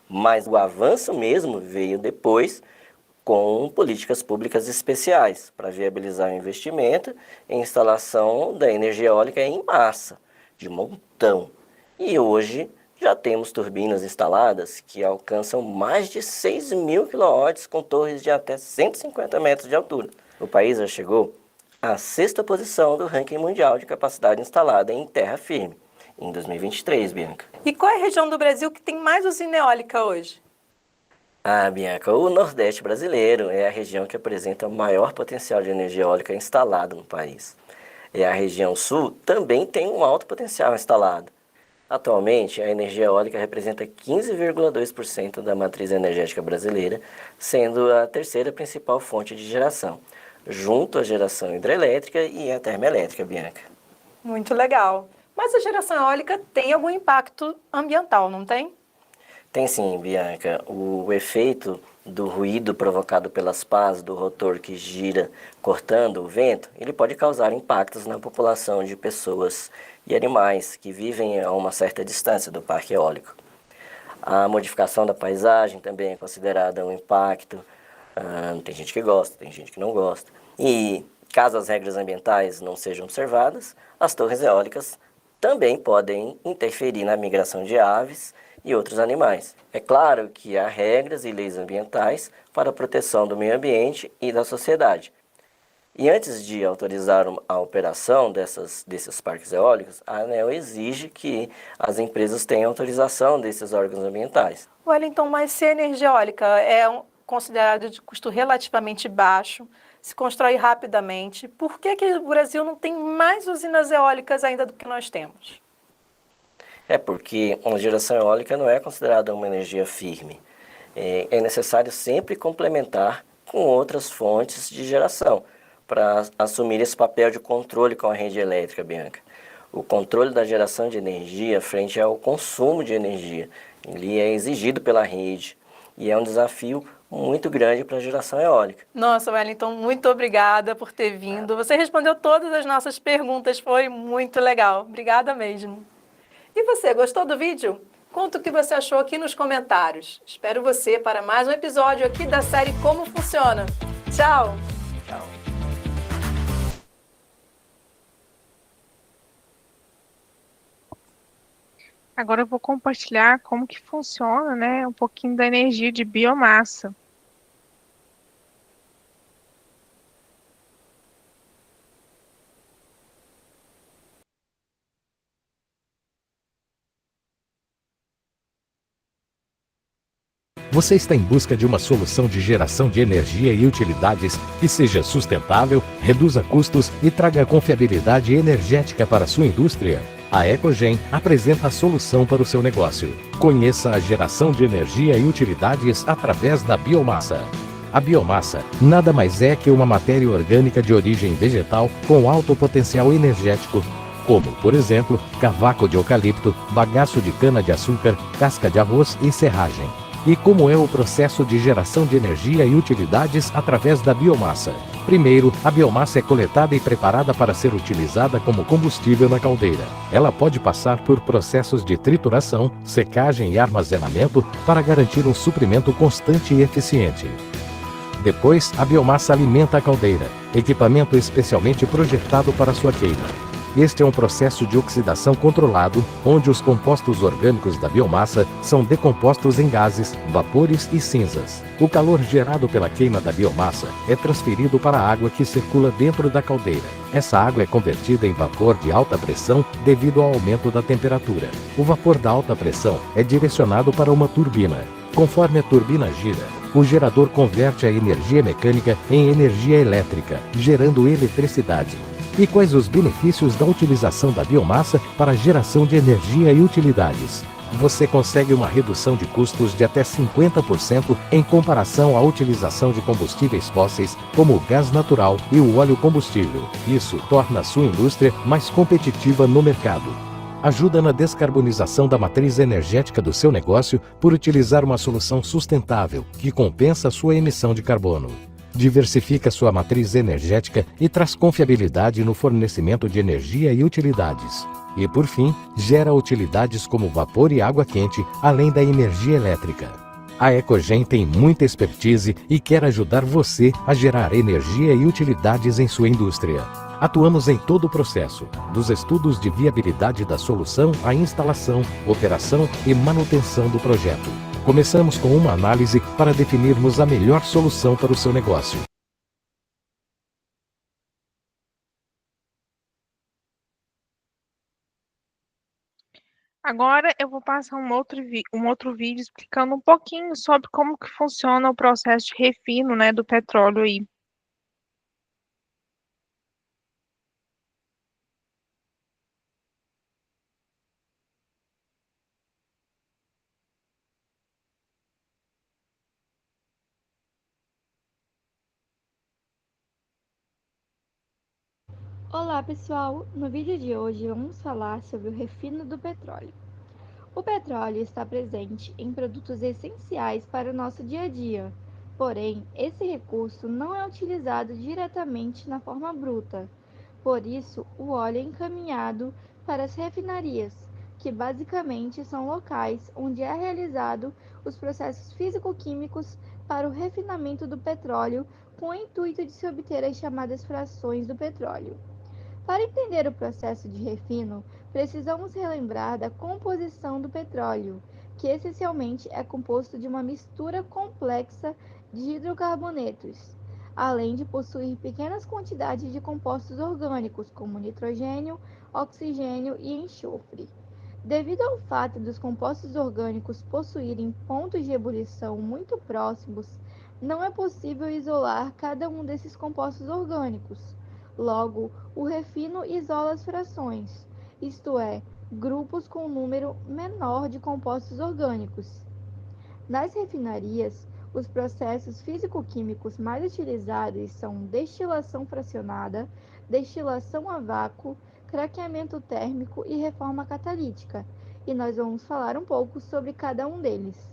Mas o avanço mesmo veio depois, com políticas públicas especiais para viabilizar o investimento em instalação da energia eólica em massa, de montão. E hoje já temos turbinas instaladas que alcançam mais de 6.000 kW com torres de até 150 metros de altura. O país já chegou à sexta posição do ranking mundial de capacidade instalada em terra firme, em 2023, Bianca. E qual é a região do Brasil que tem mais usina eólica hoje? Bianca, o Nordeste brasileiro é a região que apresenta o maior potencial de energia eólica instalado no país. E a região Sul também tem um alto potencial instalado. Atualmente, a energia eólica representa 15,2% da matriz energética brasileira, sendo a terceira principal fonte de geração, junto à geração hidrelétrica e à termoelétrica, Bianca. Muito legal. Mas a geração eólica tem algum impacto ambiental, não tem? Tem sim, Bianca. O efeito do ruído provocado pelas pás do rotor que gira cortando o vento, ele pode causar impactos na população de pessoas e animais que vivem a uma certa distância do parque eólico. A modificação da paisagem também é considerada um impacto. Tem gente que gosta, tem gente que não gosta. E caso as regras ambientais não sejam observadas, as torres eólicas também podem interferir na migração de aves e outros animais. É claro que há regras e leis ambientais para a proteção do meio ambiente e da sociedade. E antes de autorizar a operação desses parques eólicos, a ANEEL exige que as empresas tenham autorização desses órgãos ambientais. Wellington, mas se a energia eólica é considerada de custo relativamente baixo, se constrói rapidamente, por que o Brasil não tem mais usinas eólicas ainda do que nós temos? É porque a geração eólica não é considerada uma energia firme. É necessário sempre complementar com outras fontes de geração para assumir esse papel de controle com a rede elétrica, Bianca. O controle da geração de energia frente ao consumo de energia, ele é exigido pela rede e é um desafio muito grande para a geração eólica. Nossa, Wellington, muito obrigada por ter vindo. Você respondeu todas as nossas perguntas, foi muito legal. Obrigada mesmo. E você, gostou do vídeo? Conta o que você achou aqui nos comentários. Espero você para mais um episódio aqui da série Como Funciona. Tchau! Tchau. Agora eu vou compartilhar como que funciona, né, um pouquinho da energia de biomassa. Você está em busca de uma solução de geração de energia e utilidades que seja sustentável, reduza custos e traga confiabilidade energética para a sua indústria? A Ecogen apresenta a solução para o seu negócio. Conheça a geração de energia e utilidades através da biomassa. A biomassa nada mais é que uma matéria orgânica de origem vegetal com alto potencial energético, como, por exemplo, cavaco de eucalipto, bagaço de cana-de-açúcar, casca de arroz e serragem. E como é o processo de geração de energia e utilidades através da biomassa? Primeiro, a biomassa é coletada e preparada para ser utilizada como combustível na caldeira. Ela pode passar por processos de trituração, secagem e armazenamento para garantir um suprimento constante e eficiente. Depois, a biomassa alimenta a caldeira, equipamento especialmente projetado para sua queima. Este é um processo de oxidação controlado, onde os compostos orgânicos da biomassa são decompostos em gases, vapores e cinzas. O calor gerado pela queima da biomassa é transferido para a água que circula dentro da caldeira. Essa água é convertida em vapor de alta pressão devido ao aumento da temperatura. O vapor da alta pressão é direcionado para uma turbina. Conforme a turbina gira, o gerador converte a energia mecânica em energia elétrica, gerando eletricidade. E quais os benefícios da utilização da biomassa para a geração de energia e utilidades? Você consegue uma redução de custos de até 50% em comparação à utilização de combustíveis fósseis, como o gás natural e o óleo combustível. Isso torna a sua indústria mais competitiva no mercado. Ajuda na descarbonização da matriz energética do seu negócio por utilizar uma solução sustentável que compensa a sua emissão de carbono. Diversifica sua matriz energética e traz confiabilidade no fornecimento de energia e utilidades. E, por fim, gera utilidades como vapor e água quente, além da energia elétrica. A Ecogen tem muita expertise e quer ajudar você a gerar energia e utilidades em sua indústria. Atuamos em todo o processo, dos estudos de viabilidade da solução à instalação, operação e manutenção do projeto. Começamos com uma análise para definirmos a melhor solução para o seu negócio. Agora eu vou passar um outro vídeo explicando um pouquinho sobre como que funciona o processo de refino, né, do petróleo aí. Olá pessoal, no vídeo de hoje vamos falar sobre o refino do petróleo. O petróleo está presente em produtos essenciais para o nosso dia a dia, porém, esse recurso não é utilizado diretamente na forma bruta. Por isso, o óleo é encaminhado para as refinarias, que basicamente são locais onde é realizado os processos físico-químicos para o refinamento do petróleo com o intuito de se obter as chamadas frações do petróleo. Para entender o processo de refino, precisamos relembrar da composição do petróleo, que essencialmente é composto de uma mistura complexa de hidrocarbonetos, além de possuir pequenas quantidades de compostos orgânicos, como nitrogênio, oxigênio e enxofre. Devido ao fato dos compostos orgânicos possuírem pontos de ebulição muito próximos, não é possível isolar cada um desses compostos orgânicos. Logo, o refino isola as frações, isto é, grupos com um número menor de compostos orgânicos. Nas refinarias, os processos físico-químicos mais utilizados são destilação fracionada, destilação a vácuo, craqueamento térmico e reforma catalítica, e nós vamos falar um pouco sobre cada um deles.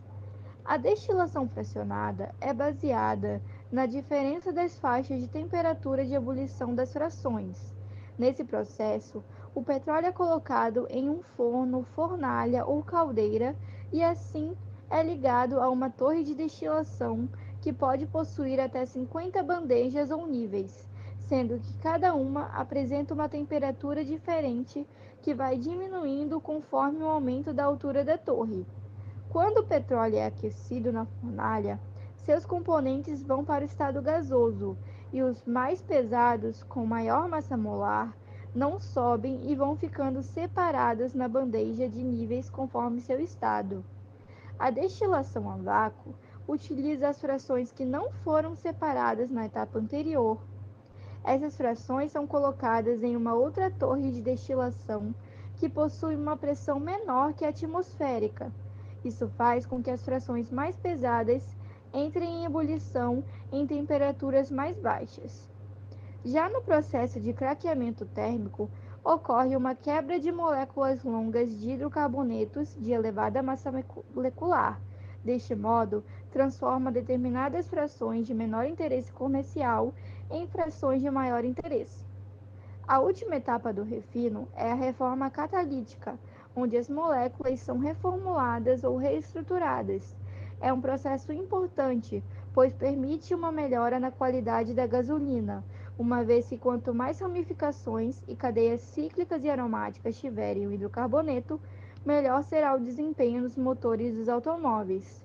A destilação fracionada é baseada na diferença das faixas de temperatura de ebulição das frações. Nesse processo, o petróleo é colocado em um forno, fornalha ou caldeira e assim é ligado a uma torre de destilação que pode possuir até 50 bandejas ou níveis, sendo que cada uma apresenta uma temperatura diferente que vai diminuindo conforme o aumento da altura da torre. Quando o petróleo é aquecido na fornalha, seus componentes vão para o estado gasoso e os mais pesados, com maior massa molar, não sobem e vão ficando separados na bandeja de níveis conforme seu estado. A destilação a vácuo utiliza as frações que não foram separadas na etapa anterior. Essas frações são colocadas em uma outra torre de destilação que possui uma pressão menor que a atmosférica. Isso faz com que as frações mais pesadas entrem em ebulição em temperaturas mais baixas. Já no processo de craqueamento térmico, ocorre uma quebra de moléculas longas de hidrocarbonetos de elevada massa molecular. Deste modo, transforma determinadas frações de menor interesse comercial em frações de maior interesse. A última etapa do refino é a reforma catalítica, onde as moléculas são reformuladas ou reestruturadas. É um processo importante, pois permite uma melhora na qualidade da gasolina, uma vez que quanto mais ramificações e cadeias cíclicas e aromáticas tiverem o hidrocarboneto, melhor será o desempenho nos motores dos automóveis.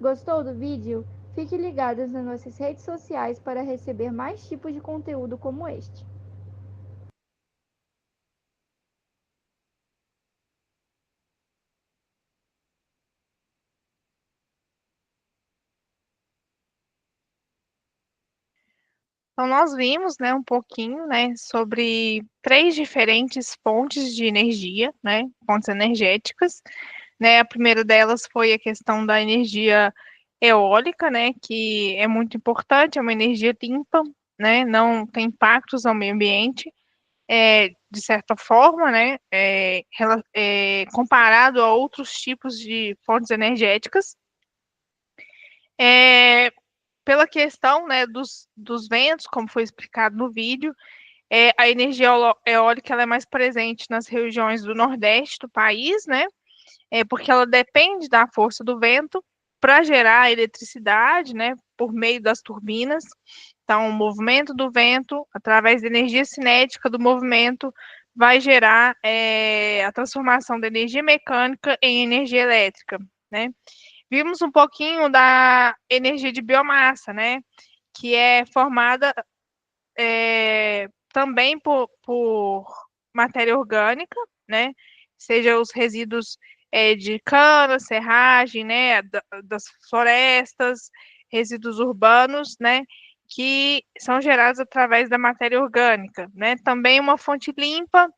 Gostou do vídeo? Fique ligado nas nossas redes sociais para receber mais tipos de conteúdo como este. Então, nós vimos, né, um pouquinho, né, sobre três diferentes fontes de energia, né, fontes energéticas, né, a primeira delas foi a questão da energia eólica, né, que é muito importante, é uma energia limpa, né, não tem impactos ao meio ambiente, de certa forma, né, comparado a outros tipos de fontes energéticas. Pela questão, né, dos ventos, como foi explicado no vídeo, a energia eólica ela é mais presente nas regiões do Nordeste do país, né, porque ela depende da força do vento para gerar eletricidade, né, por meio das turbinas. Então, o movimento do vento, através da energia cinética do movimento, vai gerar a transformação da energia mecânica em energia elétrica, né? Vimos um pouquinho da energia de biomassa, né? Que é formada também por matéria orgânica, né? Seja os resíduos de cana, serragem, né? Das florestas, resíduos urbanos, né? Que são gerados através da matéria orgânica, né? Também uma fonte limpa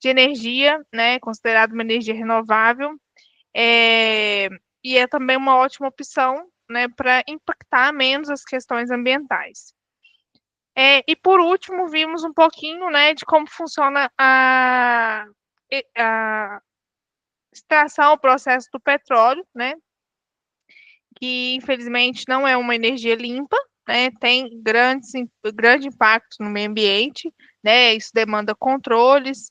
de energia, né? Considerada uma energia renovável, é, e é também uma ótima opção, né? Para impactar menos as questões ambientais. E por último, vimos um pouquinho, né, de como funciona a extração, o processo do petróleo, né, que infelizmente não é uma energia limpa, né, tem grande impacto no meio ambiente, né, isso demanda controles,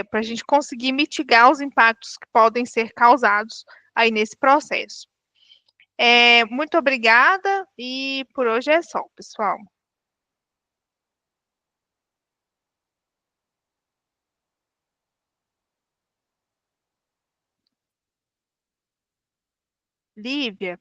para a gente conseguir mitigar os impactos que podem ser causados aí nesse processo. Muito obrigada e por hoje é só, pessoal. Lívia.